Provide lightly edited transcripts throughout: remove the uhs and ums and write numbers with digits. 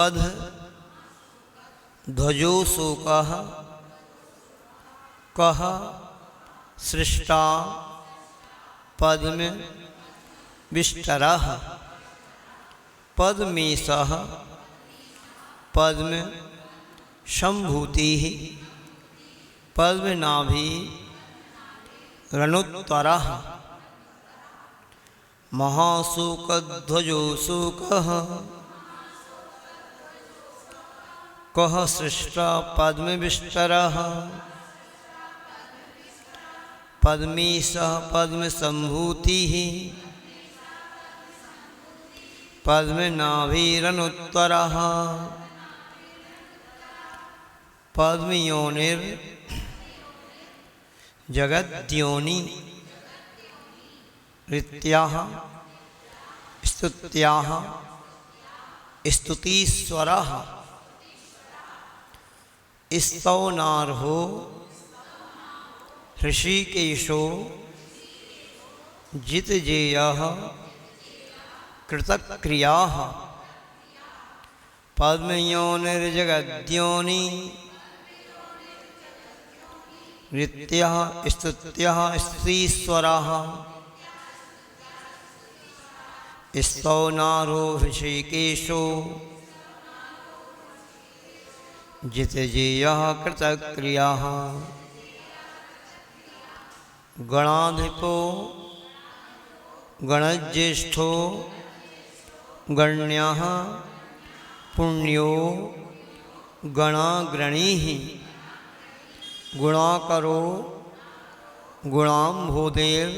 पद ध्वजोऽशोकः कः सृष्टा पद्म विष्टरः पद्मेशः पद्म संभूतिः पद्मनाभि रणोत्तरः महाशोकध्वजोऽशोकः कः सृष्टा पद्मविष्टरः पद्मेशः पद्मसंभूतिः पद्मनाभिरनुत्तरः पद्मयोनिर् जगद्योनि ऋत्याः स्तुत्याः स्तुतीश्वरः स्तौनार्हो ऋषिकेशो जितजेयः कृतक्रियाः पद्मयोनिर्जगद्योनि ऋत्याः स्तुत्याः स्तुतीश्वरः स्तौनार्हो ऋषिकेशो जितजेयः कृतक्रियाः गणाधिपो गणज्येष्ठो गण्यः पुण्यो गणाग्रणीः गुणाकरो गुणाम्भोदेर्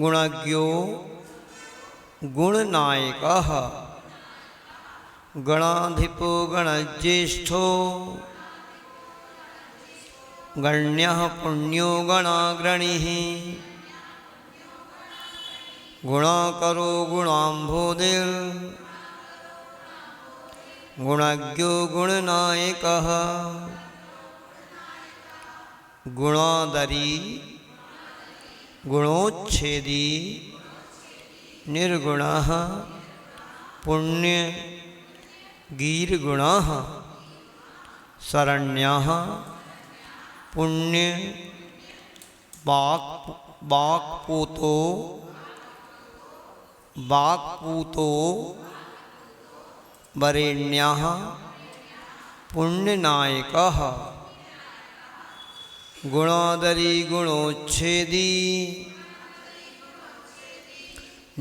गुणज्ञो गुणनायकः गणाधिपो गणज्येष्ठो गण्यः पुण्यो गणाग्रणीः गुणाकरो गुणाम्भोदेर् गुणज्ञो गुणनायकः गुणादरी गुणोच्छेदी निर्गुणः पुण्य गीर्गुणः शरण्यः पुण्य वाक्पूतो वरेण्यः पुण्यनायकः गुणादरी गुणोच्छेदी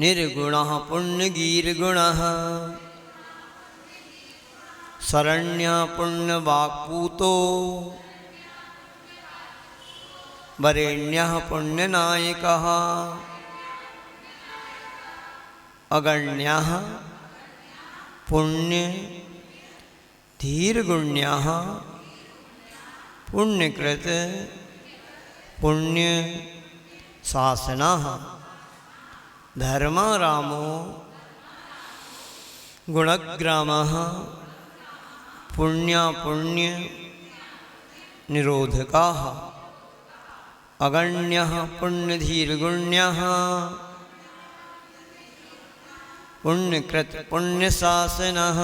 निर्गुणः पुण्यगीर्गुणः शरण्यः पुण्यवाक्पूतो वरेण्यः पुण्यनायकः अगण्यः पुण्य धीर्गुण्यः पुण्यकृत पुण्य शासनः धर्मारामो गुणग्रामः पुण्य निरोधकाः अगण्यः पुण्यधीर्गुण्यः पुण्यकृत पुण्यशासनः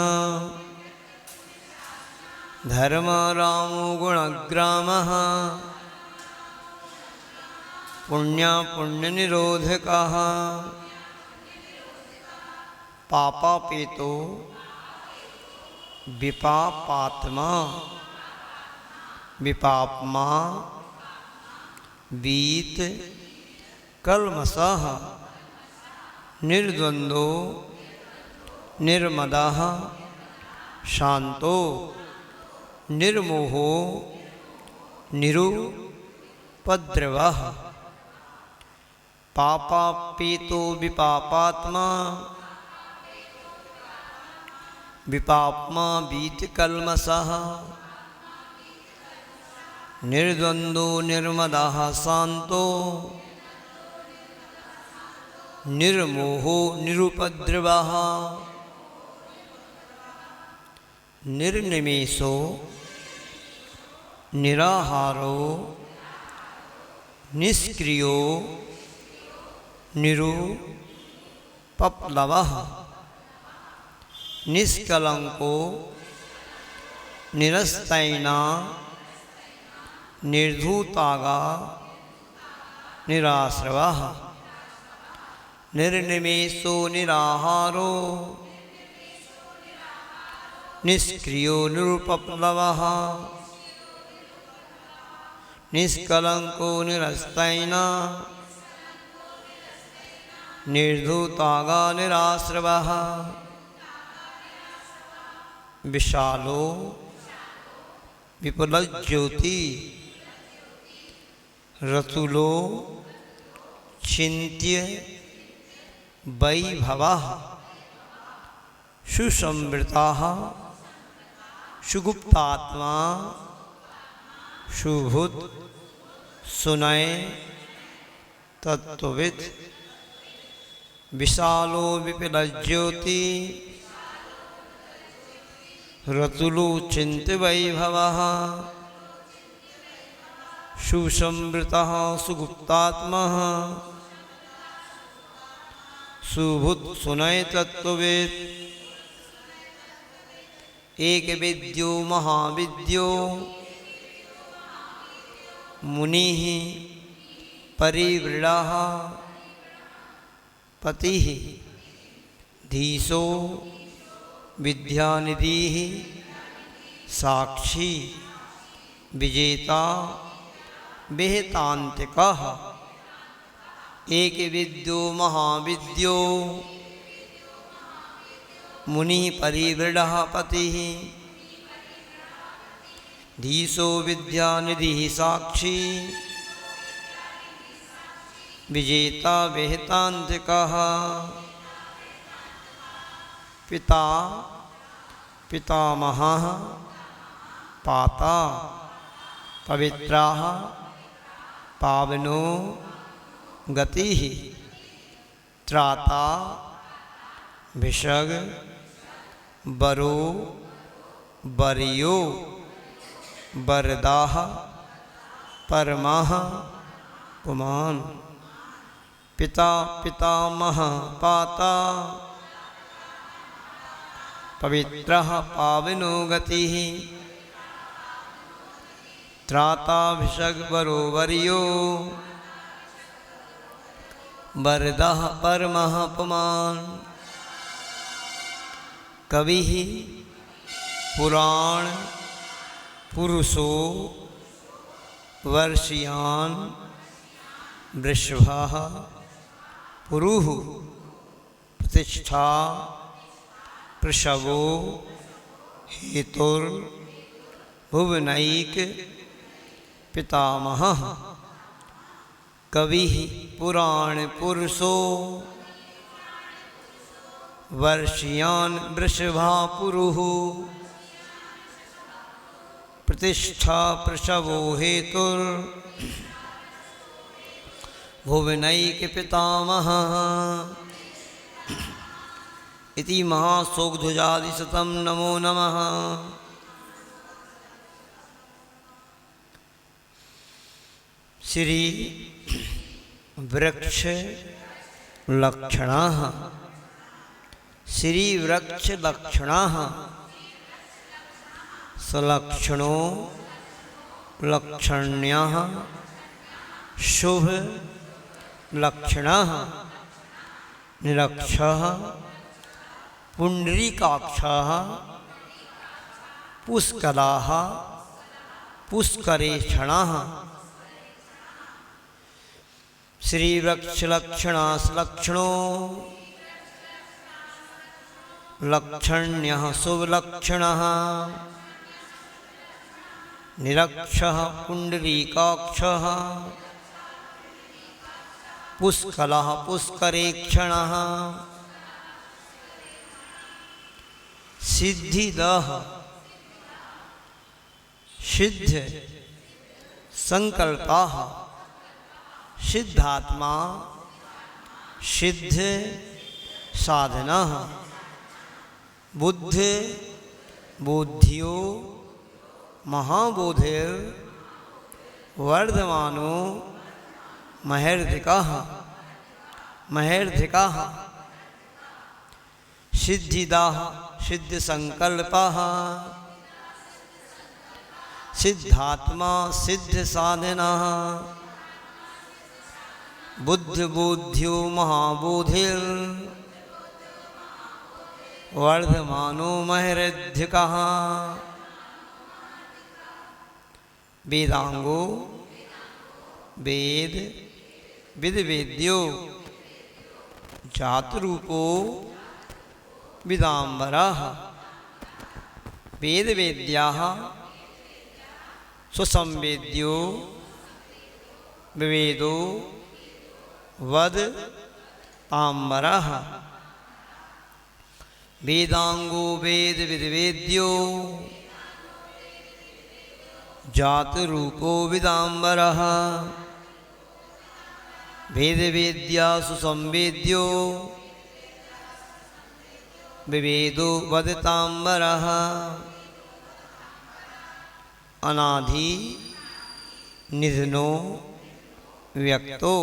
धर्मारामो गुणग्रामः पुण्यनिरोधकः पापापेतो विपापात्मा विपाप्मा वीत कल्मषः निर्द्वंद्वो निर्मदः शांतो निर्मोहो निरुपद्रवः पापापेतो विपापात्मा विपाप्मा वीतकल्मषः निर्द्वंद्वो निर्मदः शांतो निर्मोहो निरुपद्रवः निर्निमेषो निराहारो निष्क्रियो निरुपप्लवः निष्कलंको निरस्तैना निर्धूतागा निराश्रवः निर्निमेषो निराहारो निष्क्रियो निरुपप्लवः निष्कलंको निरस्तैना निर्धूतागा निराश्रवः विशालो विपुलज्योति रतुलो चिन्त्य वैभवः सुसंवृतः सुगुप्तात्मा सुहृद सुनय तत्त्वविद विशालो विपुलज्योति रतुलो चिन्त्य वैभवः सुसंवृतः सुगुप्तात्मा सुहृद सुनय तत्त्वविद एक विद्यो महाविद्यो मुनिः परिवृढः पतिः धीशो विद्यानिधिः साक्षी विजेता विहितान्तिकः एक विद्यो महाविद्यो मुनिः परिवृढः पतिः धीशो विद्यानिधिः साक्षी विजेता विहितान्तिकः पिता पितामहः पाता पवित्रः पावनो गतिः त्राता भिषग बरो बरियो वरदाः परमः पुमान् पिता पितामह पाता पवित्रः पावनो गतिः त्राता भिषग बरो वरियो वरदः परमः पुमान् कविः पुराण पुरुषो वर्षियान् वृषभः पुरुः प्रतिष्ठा प्रसवो हेतुर्भुवनैक पितामहः कविः पुराण पुरुषो वर्षियान् वृषभा पुरुः प्रतिष्ठा प्रसवो हेतुर्भुवनैक पितामहः इति महाशोकध्वजादिशतं नमो नमः। श्री वृक्ष लक्षणाः श्री वृक्ष लक्षणाः सलक्षणो लक्षण्याः शुभ लक्षणाः निरक्षः पुंडरीकाक्षः पुष्कलाः पुष्करेक्षणाः श्री वृक्ष लक्षणो लक्षण्यः शुभलक्षणः निरक्षः पुंडरीकाक्षः पुष्कलः पुष्करेक्षणः सिद्धिदः सिद्ध संकल्पः सिद्धात्मा सिद्ध साधनः बुद्ध बुद्धियो महाबोधिर वर्धमानो महर्धिकः महर्धिकः सिद्धिदाः सिद्ध संकल्पः सिद्धात्मा सिद्ध साधनः बुद्ध बुद्ध्यो महाबोधिर वर्धमानो महरधिकः वेदांगो वेद विद वेद्यो जातरूपो विदाम्बरः वेद वेद्याः सुसंवेद्यो विवेदो वद ताम्बरः वेदांगो वेद विद्वेद्यो जातरूपो विदाम्बरः वेद वेद्या सुसंवेद्यो विवेदो वद ताम्बरः अनादि निधनो व्यक्तो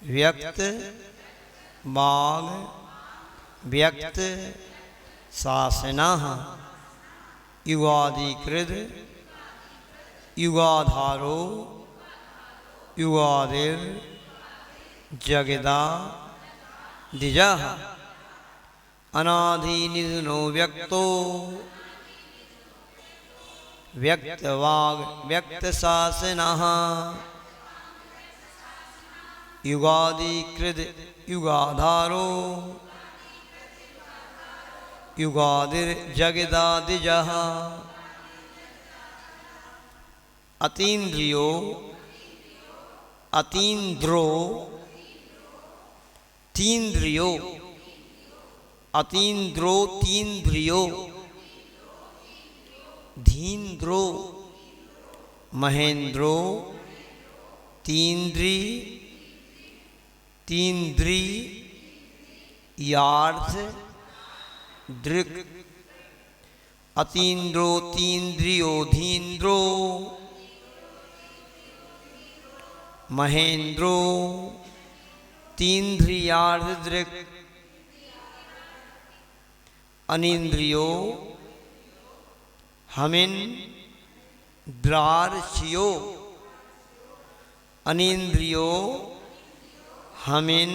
व्यक्त बाल व्यक्त शासनः युगादिकृत युगाधारो युगादिर जगदा दिजः अनादि निधनो व्यक्तो व्यक्तवाग व्यक्त शासनः युगादिकृत युगाधारो युगादिर जगदादिजः अतीन्द्रियो अतीन्द्रो तीन्द्रियो अतीन्द्रो तीन्द्रियो धीन्द्रो महेन्द्रो तीन्द्री तीन्द्री यार्थ दृक् अतीन्द्रो तीन्द्रियो धीन्द्रो महेन्द्रो तीन्द्रियार्थ दृक् अनिन्द्रियो हमिन द्रार्चियो अनिन्द्रियो हमिन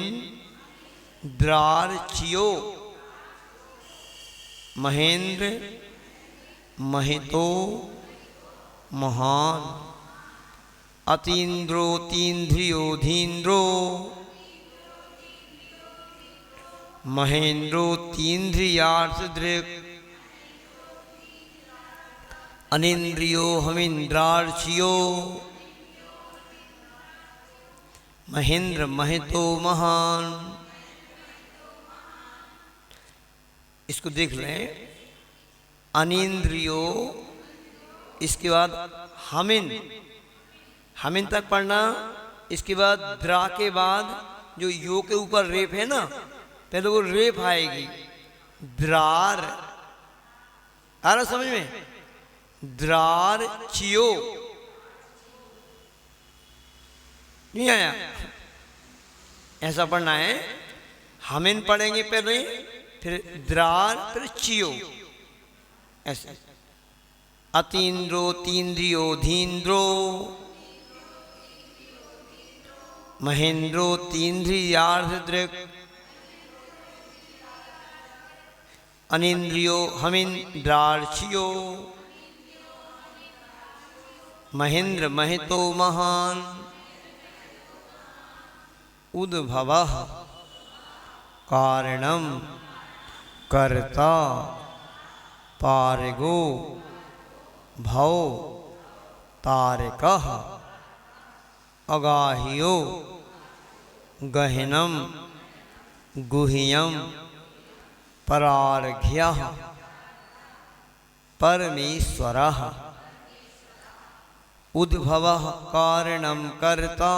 द्रार्चियो महेंद्र महितो महान अतीन्द्रो तीन्द्रियो धीन्द्रो महेन्द्रो तीन्द्रियार्थ दृक् अनिन्द्रियो हमिन्द्रार्चियो महेंद्र महितो महान। इसको देख लें, अनिन्द्रियो, इसके बाद हमिन, हमिन तक पढ़ना। इसके बाद द्रा के बाद जो यो के ऊपर रेप है ना, पहले वो रेप आएगी, द्रार, आ रहा समझ में, द्रार चियो, नहीं आया, ऐसा पढ़ना है। हमिन पढ़ेंगे पहले, फिर द्रार, फिर चियो, ऐसे। अतीन्द्रो तीन्द्रियो धीन्द्रो महेन्द्रो तीन्द्रियार्थ दृक् अनिन्द्रियो हमिन्द्रार्चियो महेन्द्र महितो महान। उद्भवः कारणम कर्ता पारगो भव तारकः अगाह्यो गहनम गुह्यम परार्घ्यः परमेश्वरः। उद्भवः कारणम कर्ता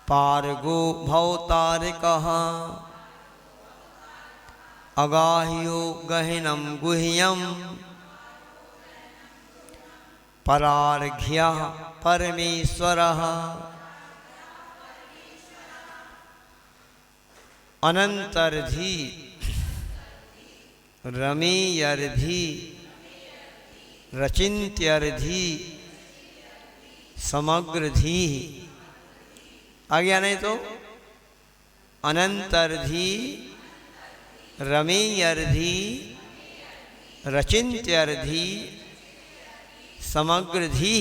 पारगो भवतारकः अगाह्यो गहनम गुह्यम परार्घ्यः परमेश्वरः। अनंतर्धि रमेयर्धि रचिन्त्यर्धि समग्रधि। आ गया नहीं तो अनंतर्धि रमेयर्धि रचिन्त्यर्धि समग्रधि।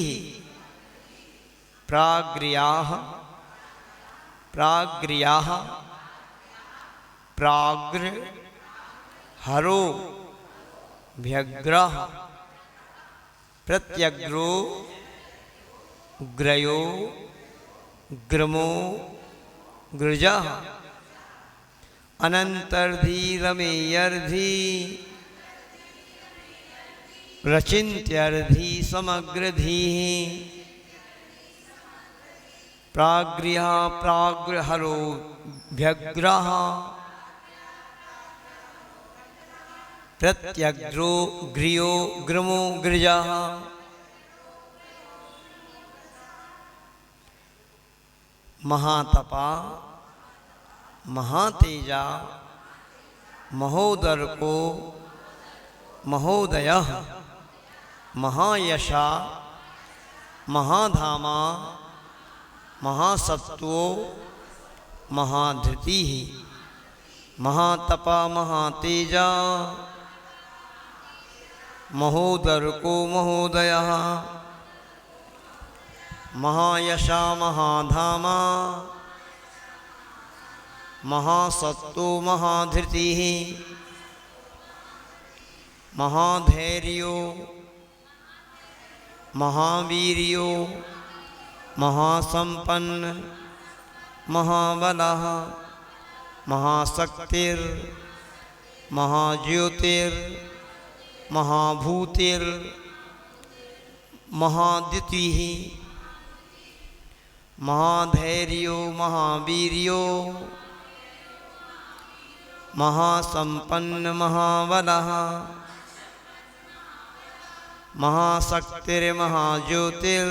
प्राग्र्याः प्राग्र्याः प्राग्र हरो व्यग्रः प्रत्यग्रो ग्रयो ग्रमो गृजः। अनंतर्धि रमेयर्धि रचिन्त्यर्धि समग्रधि। प्राग्र्यः प्राग्रहरो व्यग्रः प्रत्यग्रो ग्रियो ग्रमो गृजः। महातपा महातेजा महोदर्को महोदयः महायशा महाधामा महासत्वो महाधृतिः। महातपा महातेजा महोदर्को महोदयः महायशा महाधामा महासत्तो महाधृतिः। महाधैर्यो महावीर्यो महासंपन्न महाबलः महाशक्तिर महाज्योतिर महाभूतिर महाद्युतिः। महाधैर्यो महावीर्यो महासंपन्न महाबलः महाशक्तिर महाज्योतिर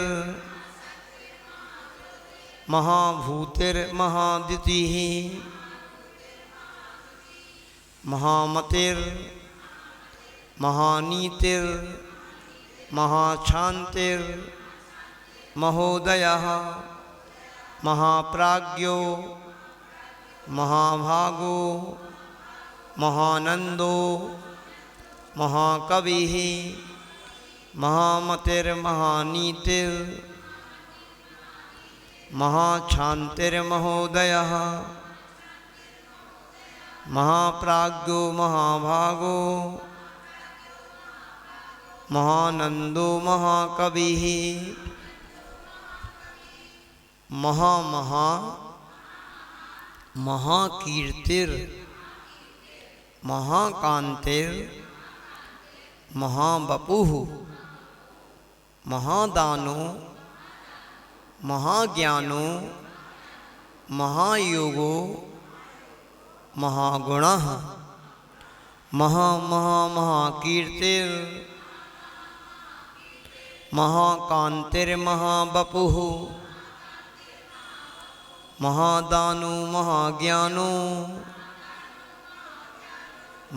महाभूतिर महाद्युतिः। महामतिर महानीतिर महाशांतिर महोदयः महाप्राज्ञो महाभागो महानंदो महाकविः महामतिर्महानीतिर महाशांतिर्महोदयः महाप्राज्ञो महाभागो महानंदो महाकविः। महामहा महाकीर्तिर महाकांतिर महाबपुः महादानो महाज्ञानो महायोगो महागुणः। महाकीर्तिर महाकांतिर्महाबपुः महादानो महाज्ञानो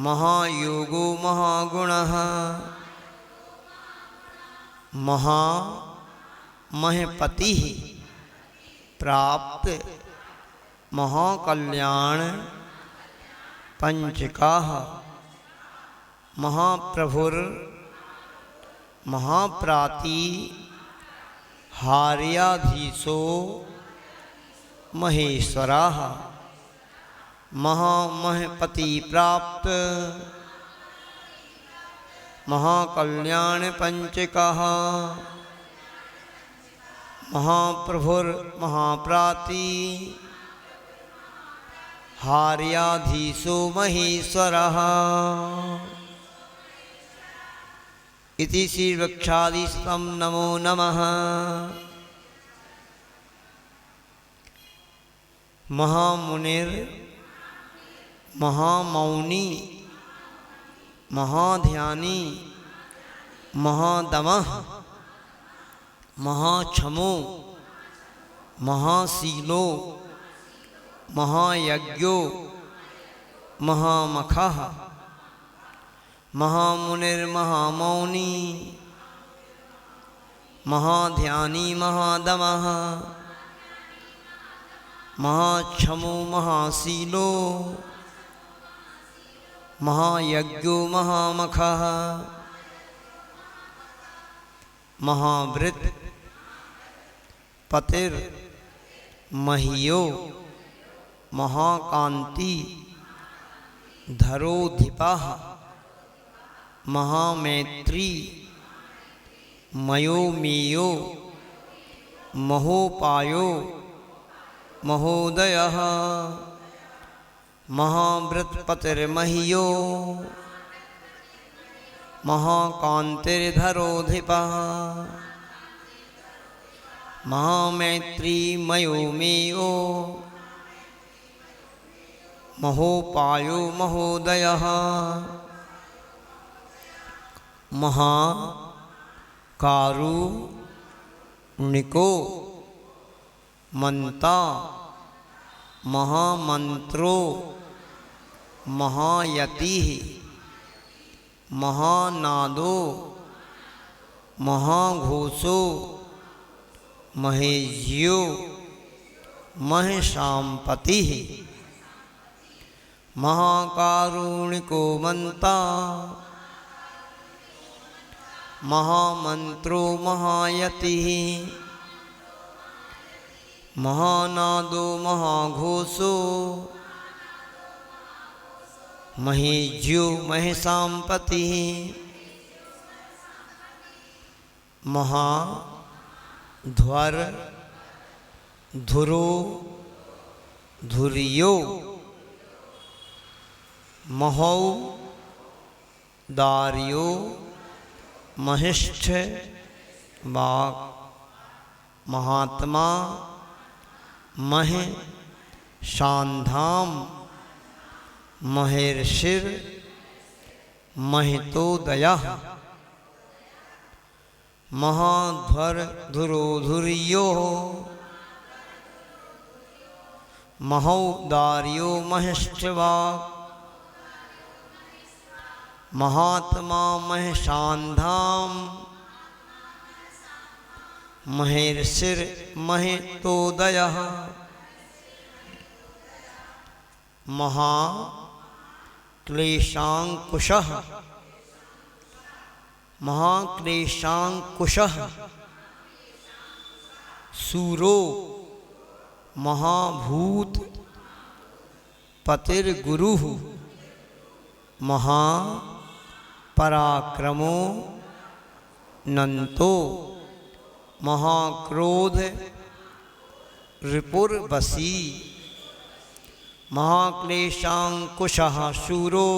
महायोगो महागुणः। महपतिः प्राप्त महाकल्याण पंचकाः। महाप्रभुर महाप्राति हार्याधीशो महेश्वराः। महपति प्राप्त महाकल्याण पंचकाः। महाप्रभुर महाप्राति हार्याधीशो महेश्वरः। इति श्री वृक्षादिस्तं नमो नमः। महामुनिर महामौनी महाध्यानी महादमः महाक्षमो महाशीलो महायज्ञो महामखः महामुनिर्महामौनी महाध्यानी महादमः महाक्षमो महाशीलो महायज्ञो महामखः महावृत पतिर महीयो महाकांति धरोधिपः महामैत्री मयोमेयो महोपायो महोदयः महावृत्पतिर्मह्यो महाकांतिर्धरोधिपः महामैत्री मयोमेयो महोपायो महोदयः महाकारुणिको मंता महामंत्रो महायतिः महानादो महाघोषो महेज्यो महशाम्पतिः महाकारुणिको मंता महामंत्रो महायतिः महानादो महाघोषो महेज्यो महशाम्पतिः महाध्वर धुरो धुरियो महौ दार्यो महिष्ठ वाक् महात्मा मह शांधाम महेर्षिर महितोदयः महाध्वर धुरोधुर्यो महौदार्यो महिष्ठवाक् महात्मा महशांधाम महेर्षिर महितोदयः महाक्लेशांकुशः महाक्लेशांकुशः सूरो महाभूत पतिर्गुरुः महापराक्रमो नंतो महाक्रोध रिपुर्वशी महाक्लेशांकुशः शूरो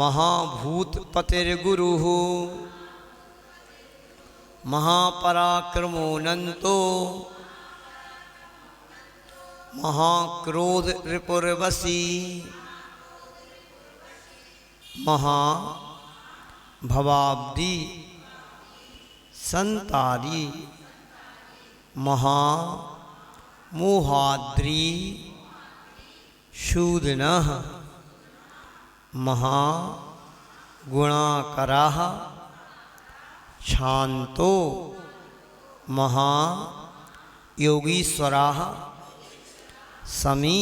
महाभूतपतिर्गुरुः महापराक्रमो नंतो महाक्रोध रिपुर्वशी महाभवाब्दी संतारी महामोहाद्री शूदनः महागुणाकरः शांतो महायोगीश्वरः समी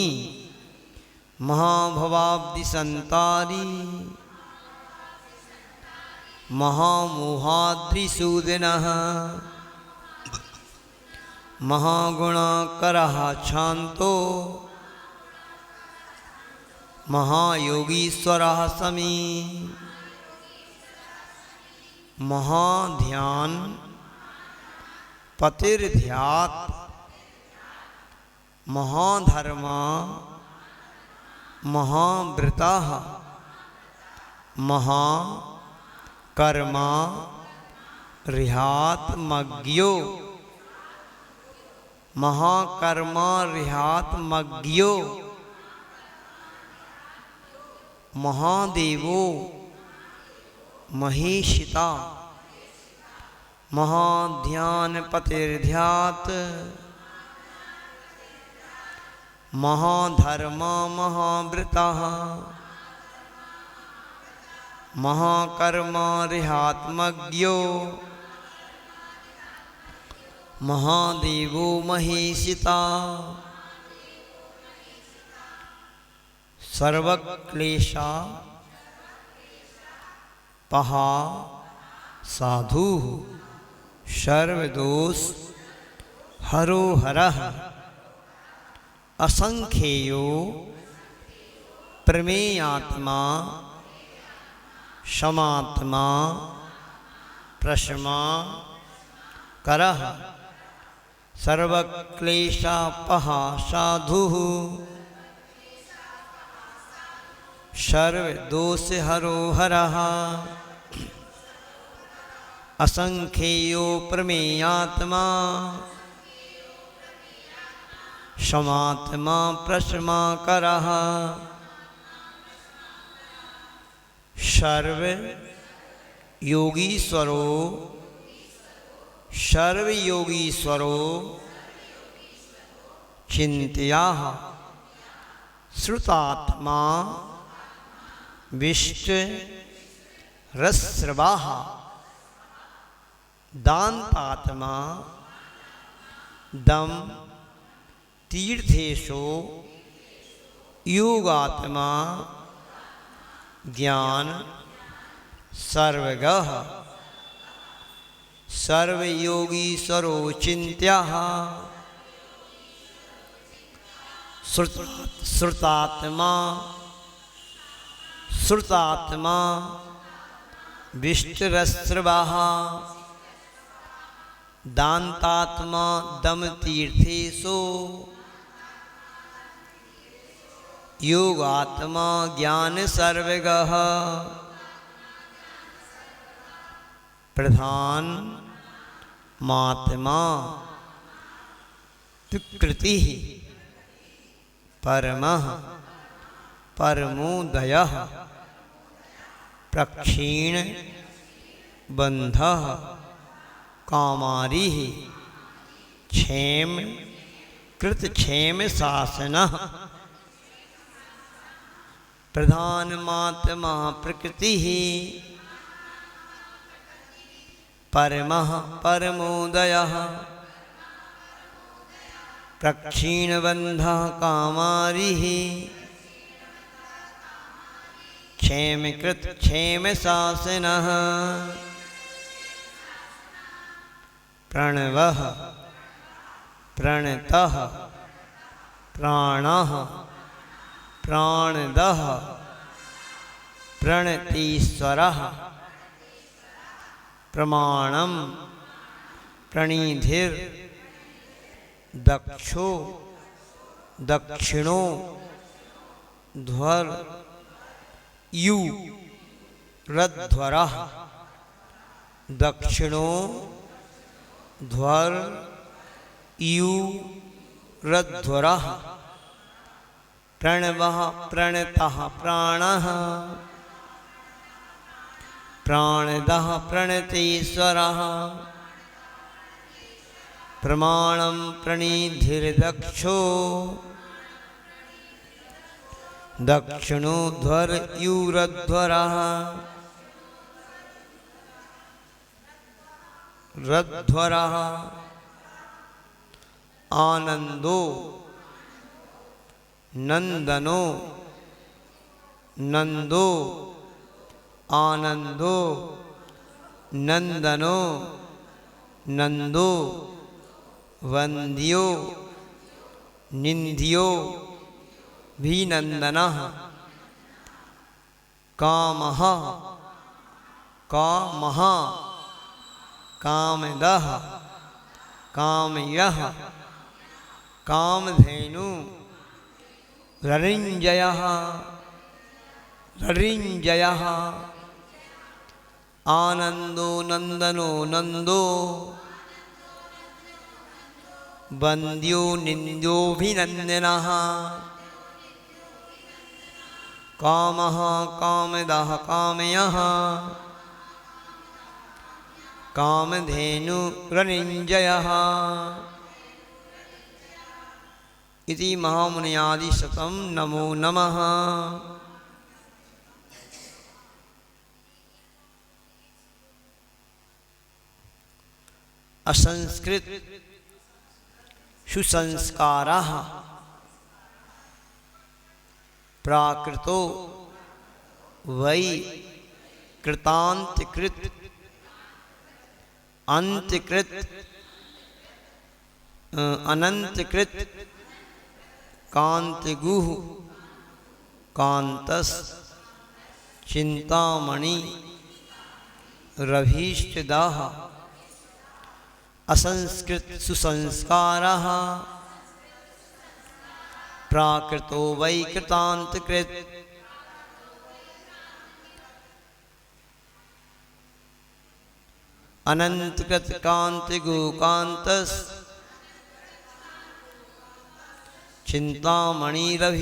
महाभवाब्दी संतारी महामोहाद्रिसूदनः महागुणाकरः शांतो महायोगीश्वरः समी महाध्यान पतिर्ध्यात महाधर्मा महाव्रतः महाकर्मा रिहात्मज्ञो महाकर्मा रिहात्मज्ञो महादेवो महेशिता महाध्यान पतिर्ध्यात महाधर्म महाव्रतः महाकर्म रिहात्मज्ञो महादेवो महेशिता सर्वक्लेशा पहा साधु सर्वदोष हरो हरः असंख्येयो प्रमेयात्मा क्षमात्मा प्रशमा करः सर्वक्लेशापहा साधुः सर्वदोषहरो हरः असंख्येयो प्रमेयात्मा क्षमात्मा प्रशमा करः सर्व योगीश्वरो सर्वयोगीश्वरो चिंत्याः श्रुतात्मा विष्टरस्रवाः दान्तात्मा दम तीर्थेशो योगात्मा ज्ञान सर्वगः सर्वयोगीश्वरो चिन्त्याः श्रुतात्मा श्रुतात्मा विष्टरस्रवाः दान्तात्मा दम तीर्थेशो योगात्मा ज्ञान सर्वगः प्रधान मात्मा प्रकृति परमः परमोदयः प्रक्षीण बंधः कामारिः क्षेम कृत क्षेम शासनः प्रधानमात्मा प्रकृति परमः परमोदयः प्रक्षीणबन्धः कामारिः क्षेमकृत क्षेमशासनः प्रणवः प्रणतः प्राणः प्राणदः प्रणतीश्वरः प्रमाणं प्रणिधिर् दक्षो दक्षिणो ध्वर यु रध्वरः दक्षिणो ध्वर यु रध्वरः प्रणवः प्रणतः प्राणः प्राणदः प्रणतेश्वरः प्रमाणं प्रणिधिर्दक्षो दक्षिणो ध्वर युरध्वरः रध्वरः आनंदो नंदनो नंदो आनंदो नंदनो नंदो वंद्यो निंद्यो भीनंदनः कामः कामः कामदः कामयः कामधेनु ररिञ्जयः ररिञ्जयः आनंदो नंदनो नंदो वंद्यो निंद्योभिनंदनः कामः कामदः कामयः कामधेनु रनिञ्जयः इति महामुनियादि शतम नमो नमः। असंस्कृत सुसंस्काराः प्राकृतो वै कृतांतकृत अंतकृत अनंतकृत कांतगुह कांतस चिंतामणि रभीष्टदाः असंस्कृत सुसंस्काराः प्राकृतो वै कृतांतकृत अनंतकृत कांतिगुकांतस चिंतामणिरभीष्टदाः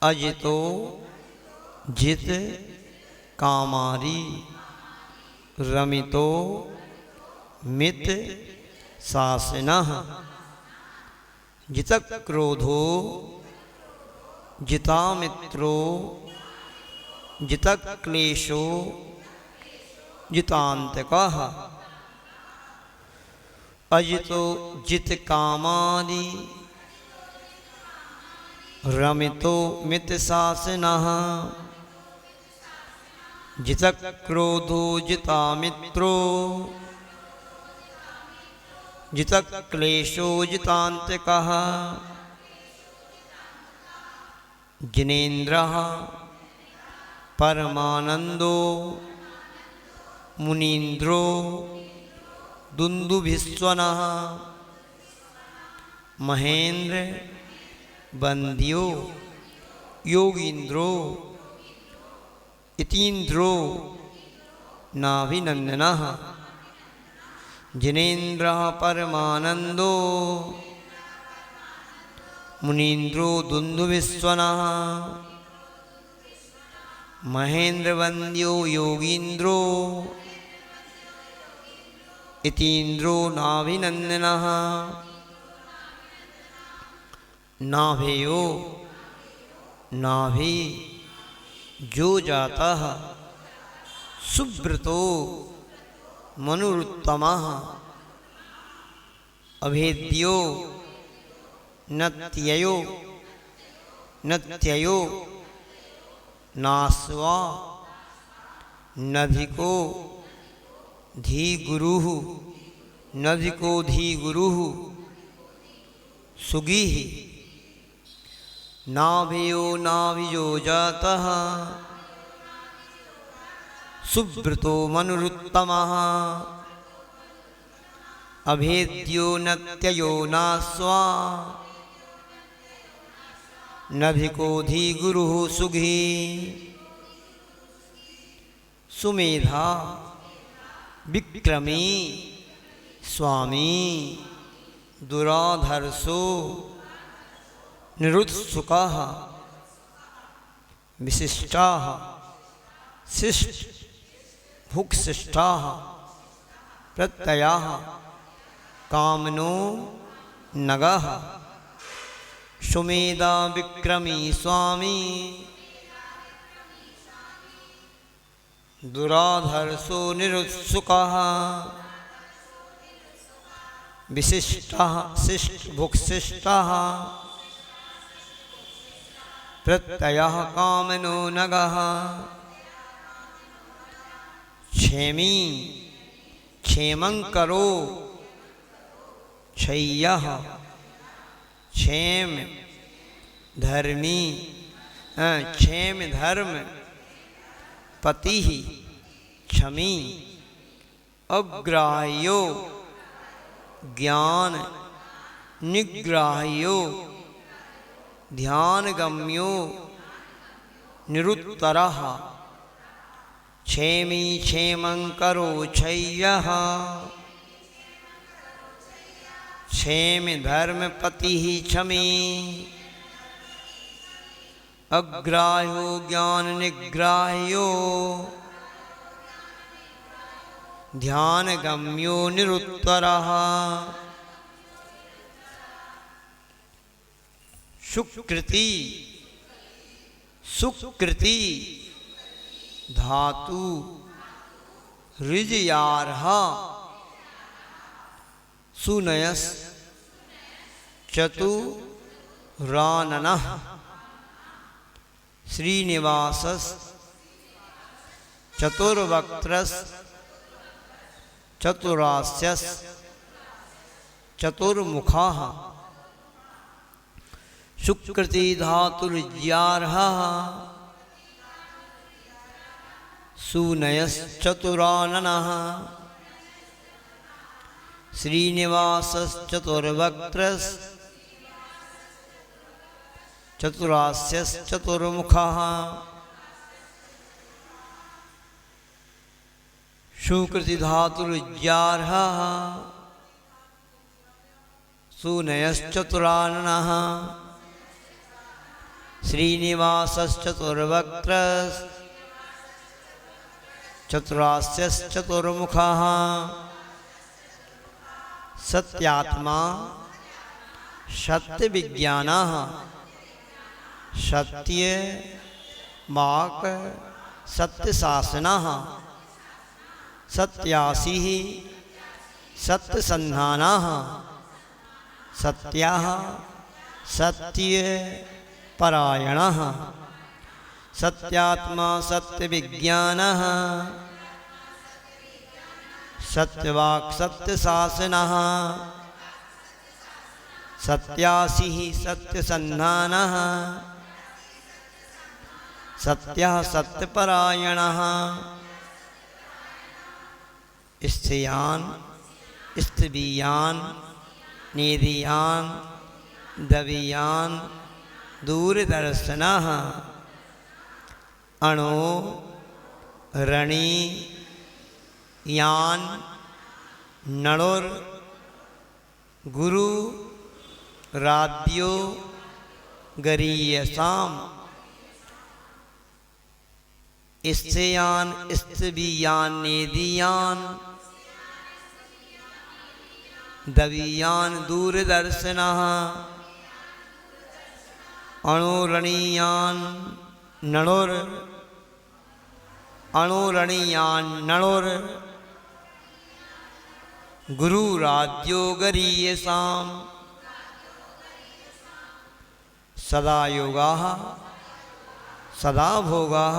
अजितो जित कामारी रमितो मित शासनः जित क्रोधो जितामित्रो जित क्लेशो जितांतकः अजितो जित कामादि रमितो मित शासनः जित क्रोधो जितामित्रो जित क्लेशो जितांतकः जिनेन्द्रः परमानंदो मुनीन्द्रो दुन्दुभिस्वनः महेन्द्र बंद्यो योगीन्द्रो इतीन्द्रो नाभिनंदनः जिनेन्द्रः परमानंदो मुनीन्द्रो दुन्दुभिस्वनः महेन्द्र वंद्यो योगीन्द्रो इतीन्द्रो नाभिनंदनः नाभेयो नाभि जो जाता सुब्रतो मनुरुत्तमः अभेद्यो नत्ययो नत्ययो नास्वा नधिको धी गुरुः नधिको धी गुरुः सुगी नाभियो नाभिजो जातः सुब्रतो मनुरुत्तमः अभेद्यो नत्ययो नास्वा नभिको धी गुरुः सुगी सुमेधा विक्रमी स्वामी दुराधर्षो निरुत्सुकाः विशिष्टाः शिष्ट भुक्शिष्टाः प्रत्ययाः कामनो नगः सुमेधा विक्रमी स्वामी दुराधर्षो निरुत्सुकः विशिष्टः शिष्ट भुक्शिष्टः प्रत्ययः कामनो नगः क्षेमी क्षेमं करो क्षय्यः क्षेम धर्मी क्षेम धर्म पति क्षमी अग्राह्यो ज्ञान निग्राह्यो ध्यानगम्यो निरुत्तरः क्षेमी क्षेमं करो क्षय्यः क्षेम धर्मपति क्षमी अग्राह्यो ज्ञान निग्राह्यो ध्यानगम्यो निरुत्तरः सुकृति सुकृति धातु ऋजयार्ह सुनयस चतुराननः श्रीनिवासस चतुर्वक्त्रस चतुरास्यस चतुर्मुखाः सुकृति धातुर्ज्यार्ह सुनयश्चतुराननः श्रीनिवासश्चतुर्वक्त्रस चतुरास्यश्चतुर्मुखः सुकृति धातुर्ज्यार्ह सुनयश्चतुराननः श्रीनिवासश्चतुर्वक्त्रस चतुरास्यश्चतुर्मुखः सत्यात्मा सत्य विज्ञानः सत्य वाक् सत्य शासनः सत्यासी सत्य संधानः सत्याः सत्य परायणः सत्यात्मा सत्य विज्ञानः सत्यवाक् सत्य शासनः सत्यासी सत्य संधानः सत्यः सत्यपरायणः स्त्रियान् स्त्रीयान् नेदियान् दवीयान् दूरदर्शनः अणो रणि यान नणोर गुरु राद्यो गरीयसाम स्त्रियान स्त्रीयान नेदियान दवीयान दूरदर्शनः अणुरणीयान नणोर अणुरणीयान नणोर गुरु राज्यो गरीयसाम सदा योगाः सदा भोगाः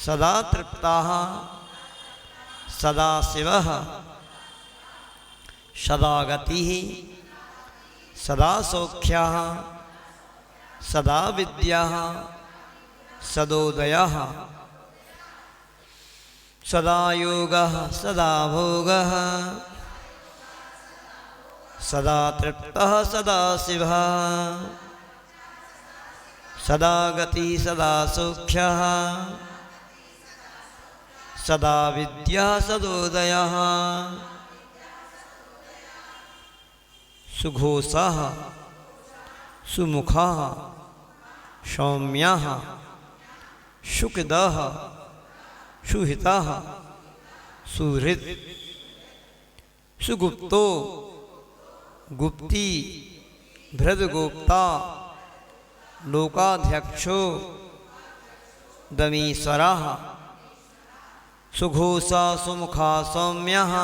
सदा तृप्ताः सदा शिवः सदा गतिः सदा सौख्यः सदा विद्याः सदोदयः सदा योगः सदा भोगः सदा तृप्तः सदा शिवः सदा गति सदा सौख्यः सदा विद्या सदोदयः सुघोषः सुमुखः सौम्यः शुकदः सुहितः सुहृत् सुगुप्तो गुप्ती भृदगुप्ता लोकाध्यक्षो दमीश्वरः सुघोषा सुमुखा सौम्यः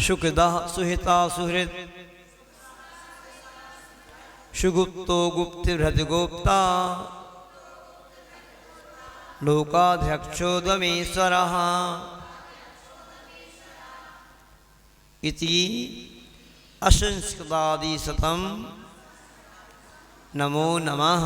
शुकदः सुहिता सुहृत् सुगुप्तो गुप्तिभृद्गुप्ता लोकाध्यक्षो दमीश्वरः इति असंस्कृतादिशतं नमो नमः।